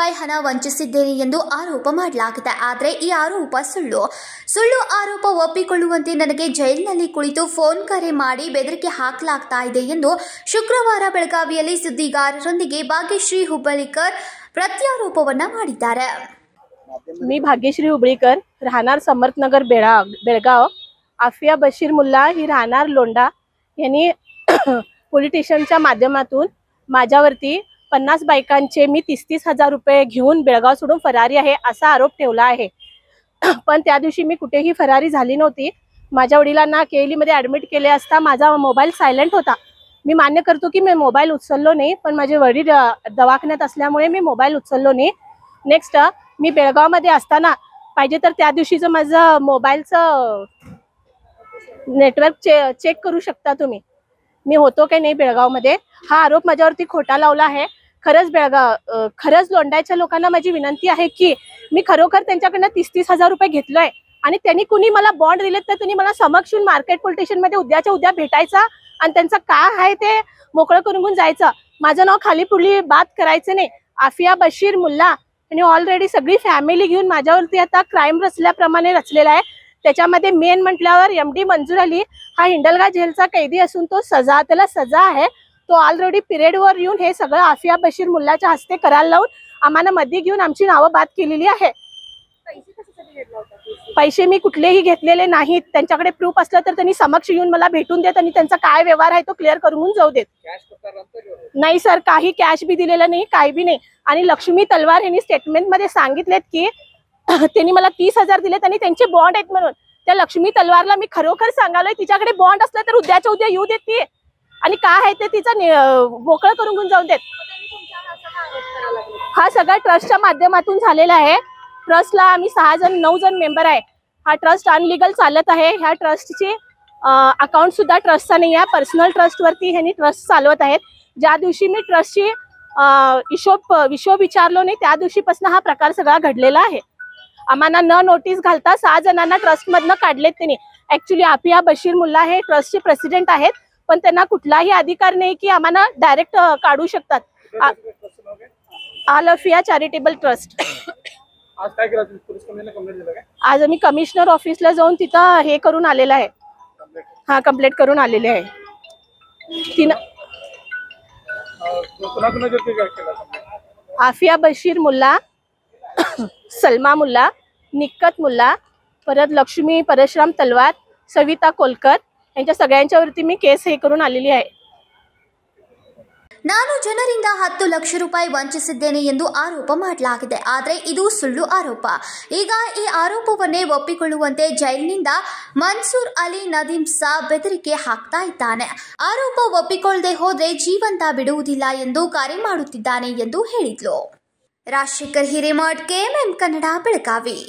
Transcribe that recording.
ರೂಪಾಯಿ ಹಣ ವಂಚಿಸಿದ್ದೇನೆ ಎಂದು ಆರೋಪ ಮಾಡಲಾಗಿದೆ. ಆದರೆ ಈ ಆರೋಪ ಸುಳ್ಳು ಆರೋಪ ಒಪ್ಪಿಕೊಳ್ಳುವಂತೆ ನನಗೆ ಜೈಲಿನಲ್ಲಿ ಕುಳಿತು ಫೋನ್ ಕರೆ ಮಾಡಿ ಬೆದರಿಕೆ ಹಾಕಲಾಗ್ತಾ ಇದೆ ಎಂದು ಶುಕ್ರವಾರ ಬೆಳಗಾವಿಯಲ್ಲಿ ಸುದ್ದಿಗಾರರೊಂದಿಗೆ ಭಾಗ್ಯಶ್ರೀ ಹುಬ್ಬಳ್ಳಿಕರ್ प्रत्यारोपवನ್ನ ಮಾಡಿದ್ದಾರೆ. मी भाग्यश्री हुबळीकर राहणार समर्थनगर बेळगाव. आफिया बशीर मुल्ला ही राहणार लोंढा यांनी पोलिटिशियनच्या माध्यमातून माझ्यावरती 50 बायकांचे मी 30,000 रुपये घेऊन बेळगाव सोडून फरारी आहे असा आरोप ठेवला आहे. पण त्या दिवशी मी कुठेही फरारी झाली नव्हती. माझ्या वडिलांना केलीमध्ये ॲडमिट केले असता माझा मोबाईल सायलेंट होता. मी मान्य करतो की मी मोबाईल उचललो नाही, पण माझे वडील दवाखान्यात असल्यामुळे मी मोबाईल उचललो नाही. नेक्स्ट मी बेळगावमध्ये असताना पाहिजे तर त्या दिवशीचं माझं मोबाईलचं नेटवर्क चेक करू शकता तुम्ही, मी होतो की नाही बेळगावमध्ये. हा आरोप माझ्यावरती खोटा लावला आहे. खरंच लोंढाच्या लोकांना माझी विनंती आहे की मी खरोखर त्यांच्याकडनं 30,000 रुपये घेतलोय आणि त्यांनी कुणी मला बॉन्ड दिलेत तर तुम्ही मला समक्ष येऊन मार्केट पोलीस स्टेशनमध्ये उद्याच्या उद्या भेटायचा आणि त्यांचं काय आहे ते मोकळं करून जायचं. माझं नाव खाली पुढली बात करायचं नाही. आफिया बशीर मुल्ला आणि ऑलरेडी सगळी फॅमिली घेऊन माझ्यावरती आता क्राईम रचल्याप्रमाणे रचलेला आहे. त्याच्यामध्ये मेन म्हटल्यावर MD मंजूर अली हा हिंडलगा जेलचा कैदी असून त्याला सजा आहे. तो ऑलरेडी पिरियडवर येऊन हे सगळं आफिया बशीर मुल्लाच्या हस्ते करायला लावून आम्हाला मध्ये घेऊन आमची नावं बाद केलेली आहे. पैसे मी कुठलेही घेतलेले नाहीत. त्यांच्याकडे प्रूफ असलं तर त्यांनी समक्ष येऊन मला भेटून देत आणि त्यांचा काय व्यवहार आहे तो क्लिअर करून जाऊ देत. नाही सर, काही कॅश बी दिलेलं नाही, काही बी नाही. आणि लक्ष्मी तलवार यांनी स्टेटमेंट मध्ये सांगितलेत की त्यांनी मला 30,000 दिलेत आणि त्यांचे बॉन्ड आहेत म्हणून. त्या लक्ष्मी तलवारला मी खरोखर सांगालोय तिच्याकडे बॉन्ड असलं तर उद्याच्या उद्या येऊ देत ती आणि काय आहे ते तिचं मोकळं करून जाऊन देत. हा सगळा ट्रस्टच्या माध्यमातून झालेला आहे. ट्रस्टला आम्ही 9 जण मेंबर आहे. हा ट्रस्ट अनलिगल चालत आहे. ह्या ट्रस्टची अकाउंट सुद्धा ट्रस्टचा नाही आहे, पर्सनल ट्रस्टवरती ह्यांनी ट्रस्ट चालवत आहेत. ज्या दिवशी मी ट्रस्टची हिशोब विचारलो नाही त्या दिवशीपासून हा प्रकार सगळा घडलेला आहे. आम्हाला न नोटीस घालता 6 जणांना ट्रस्टमधनं काढलेत त्यांनी. ॲक्च्युली आफिया बशीर मुल्ला हे ट्रस्टचे प्रेसिडेंट आहेत, पण त्यांना कुठलाही अधिकार नाही की आम्हाला डायरेक्ट काढू शकतात. Aafia charitable trust. आज आम्ही कमिशनर ऑफिसला जाऊन तिथं हे करून आलेला आहे. हा, कंप्लेंट करून आलेले आहे. आफिया बशीर मुल्ला, सलमा मुल्ला, निक्कत मुल्ला, परत लक्ष्मी परशुराम तलवार, सविता कोलकर यांच्या सगळ्यांच्यावरती मी केस हे करून आलेली आहे. ನಾನು ಜನರಿಂದ 10 ಲಕ್ಷ ರೂಪಾಯಿ ವಂಚಿಸಿದ್ದೇನೆ ಎಂದು ಆರೋಪ ಮಾಡಲಾಗಿದೆ. ಆದರೆ ಇದು ಸುಳ್ಳು ಆರೋಪ. ಈಗ ಈ ಆರೋಪವನ್ನೇ ಒಪ್ಪಿಕೊಳ್ಳುವಂತೆ ಜೈಲಿನಿಂದ ಮನ್ಸೂರ್ ಅಲಿ ನದೀಂ ಸಾಬ್ ಬೆದರಿಕೆ ಹಾಕ್ತಾ ಇದ್ದಾನೆ. ಆರೋಪ ಒಪ್ಪಿಕೊಳ್ಳದೆ ಹೋದರೆ ಜೀವಂತ ಬಿಡುವುದಿಲ್ಲ ಎಂದು ಕರೆ ಮಾಡುತ್ತಿದ್ದಾನೆ ಎಂದು ಹೇಳಿದ್ಲು. ರಾಜಶೇಖರ್ ಹಿರೇಮಠ್, KMM ಕನ್ನಡ, ಬೆಳಗಾವಿ.